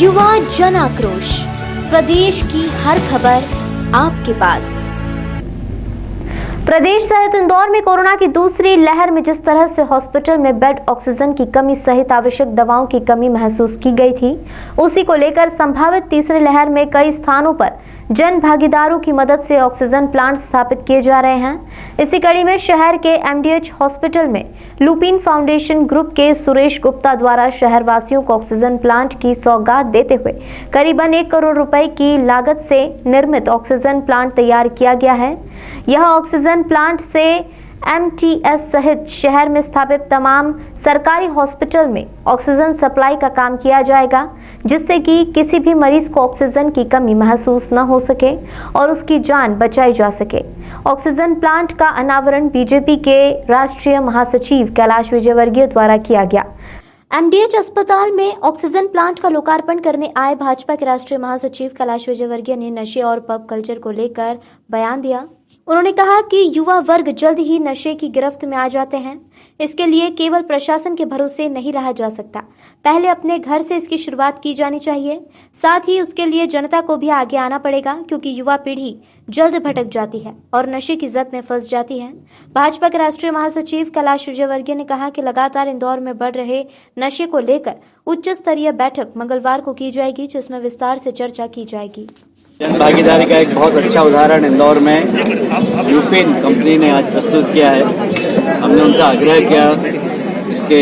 युवा जन आक्रोश, प्रदेश की हर खबर आपके पास। प्रदेश सहित इंदौर में कोरोना की दूसरी लहर में जिस तरह से हॉस्पिटल में बेड, ऑक्सीजन की कमी सहित आवश्यक दवाओं की कमी महसूस की गई थी, उसी को लेकर संभावित तीसरी लहर में कई स्थानों पर जन भागीदारों की मदद से ऑक्सीजन प्लांट स्थापित किए जा रहे हैं। इसी कड़ी में शहर के एमडीएच हॉस्पिटल में लुपिन फाउंडेशन ग्रुप के सुरेश गुप्ता द्वारा शहरवासियों को ऑक्सीजन प्लांट की सौगात देते हुए करीबन 1 करोड़ रुपए की लागत से निर्मित ऑक्सीजन प्लांट तैयार किया गया है। यह ऑक्सीजन प्लांट से एमटीएस सहित शहर में स्थापित तमाम सरकारी हॉस्पिटल में ऑक्सीजन सप्लाई का काम किया जाएगा, जिससे कि किसी भी मरीज को ऑक्सीजन की कमी महसूस न हो सके और उसकी जान बचाई जा सके। ऑक्सीजन प्लांट का अनावरण बीजेपी के राष्ट्रीय महासचिव कैलाश विजयवर्गीय द्वारा किया गया। एमडीएच अस्पताल में ऑक्सीजन प्लांट का लोकार्पण करने आए भाजपा के राष्ट्रीय महासचिव कैलाश विजयवर्गीय ने नशे और पब कल्चर को लेकर बयान दिया। उन्होंने कहा कि युवा वर्ग जल्द ही नशे की गिरफ्त में आ जाते हैं। इसके लिए केवल प्रशासन के भरोसे नहीं रहा जा सकता, पहले अपने घर से इसकी शुरुआत की जानी चाहिए। साथ ही उसके लिए जनता को भी आगे आना पड़ेगा, क्योंकि युवा पीढ़ी जल्द भटक जाती है और नशे की जद में फंस जाती है। भाजपा के राष्ट्रीय महासचिव कैलाश विजयवर्गीय ने कहा कि लगातार इंदौर में बढ़ रहे नशे को लेकर उच्च स्तरीय बैठक मंगलवार को की जाएगी, जिसमें विस्तार से चर्चा की जाएगी। जन भागीदारी का एक बहुत अच्छा उदाहरण इंदौर में लुपिन कंपनी ने आज प्रस्तुत किया है। हमने उनसे आग्रह किया, इसके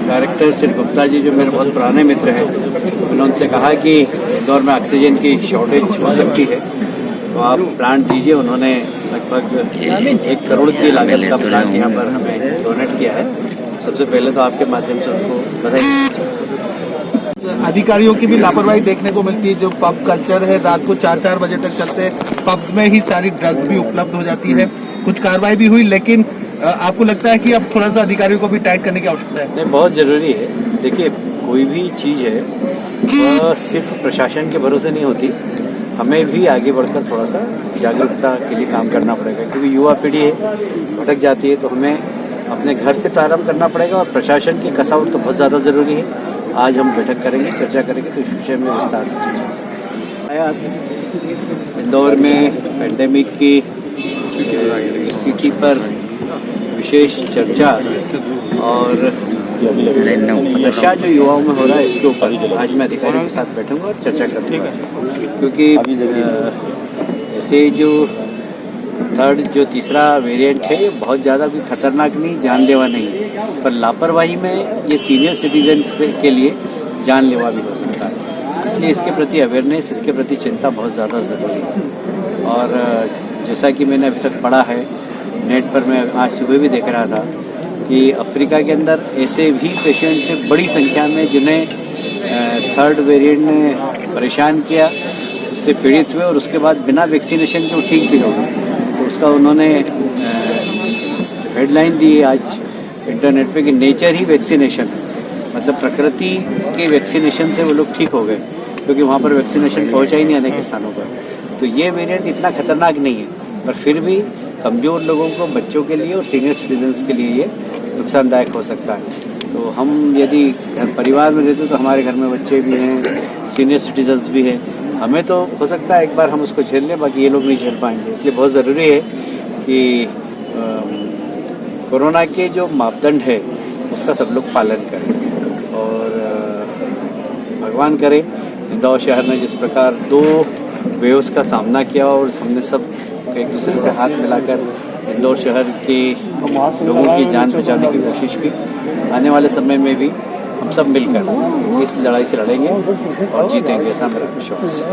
डायरेक्टर श्री गुप्ता जी जो मेरे बहुत पुराने मित्र हैं, उन्होंने उनसे कहा कि इंदौर में ऑक्सीजन की शॉर्टेज हो सकती है, तो आप प्लांट दीजिए। उन्होंने लगभग 1 करोड़ की लागत का प्लांट यहाँ पर हमें डोनेट किया है। सबसे पहले तो आपके माध्यम से उनको बधाई। अधिकारियों की भी लापरवाही देखने को मिलती है। जो पब कल्चर है, रात को 4-4 बजे तक चलते हैं, पब्स में ही सारी ड्रग्स भी उपलब्ध हो जाती है। कुछ कार्रवाई भी हुई, लेकिन आपको लगता है कि अब थोड़ा सा अधिकारियों को भी टाइट करने की आवश्यकता है? नहीं, बहुत जरूरी है। देखिए, कोई भी चीज़ है वह सिर्फ प्रशासन के भरोसे नहीं होती, हमें भी आगे बढ़कर थोड़ा सा जागरूकता के लिए काम करना पड़ेगा, क्योंकि युवा पीढ़ी है, भटक जाती है, तो हमें अपने घर से प्रारंभ करना पड़ेगा और प्रशासन की कसावट तो बहुत ज़्यादा ज़रूरी है। आज हम बैठक करेंगे, चर्चा करेंगे, तो इस विषय में विस्तार से चर्चा। इंदौर में पेंडेमिक की स्थिति पर विशेष चर्चा और नशा जो युवाओं में हो रहा है इसके ऊपर आज मैं अधिकारियों के साथ बैठूंगा और चर्चा करूँगा, क्योंकि ऐसे जो तीसरा वेरिएंट है ये बहुत ज़्यादा भी खतरनाक नहीं, जानलेवा नहीं है, पर लापरवाही में ये सीनियर सिटीजन के लिए जानलेवा भी हो सकता है। इसलिए इसके प्रति अवेयरनेस, इसके प्रति चिंता बहुत ज़्यादा ज़रूरी है। और जैसा कि मैंने अभी तक पढ़ा है नेट पर, मैं आज सुबह भी देख रहा था कि अफ्रीका के अंदर ऐसे भी पेशेंट थे बड़ी संख्या में जिन्हें 3rd वेरिएंट ने परेशान किया, उससे पीड़ित हुए और उसके बाद बिना वैक्सीनेशन के वो ठीक भी हो गए। तो उसका उन्होंने हेडलाइन दी आज इंटरनेट पे कि नेचर ही वैक्सीनेशन, मतलब प्रकृति के वैक्सीनेशन से वो लोग ठीक हो गए, क्योंकि वहाँ पर वैक्सीनेशन पहुँचा ही नहीं अनेक स्थानों पर। तो ये वेरिएंट इतना खतरनाक नहीं है, पर फिर भी कमज़ोर लोगों को, बच्चों के लिए और सीनियर सिटीजन्स के लिए ये नुकसानदायक हो सकता है। तो हम यदि घर परिवार में रहते तो हमारे घर में बच्चे भी हैं, सीनियर सिटीजन्स भी हैं, हमें तो हो सकता है एक बार हम उसको झेल लें, बाकी ये लोग नहीं झेल पाएंगे। इसलिए बहुत ज़रूरी है कि कोरोना के जो मापदंड है उसका सब लोग पालन करें। और भगवान करे इंदौर शहर में जिस प्रकार 2 वेव्स का सामना किया और हमने सब एक दूसरे से हाथ मिलाकर इंदौर शहर के लोगों की जान बचाने की कोशिश की, आने वाले समय में भी हम सब मिलकर इस लड़ाई से लड़ेंगे और जीतेंगे, ऐसा मेरा विश्वास है।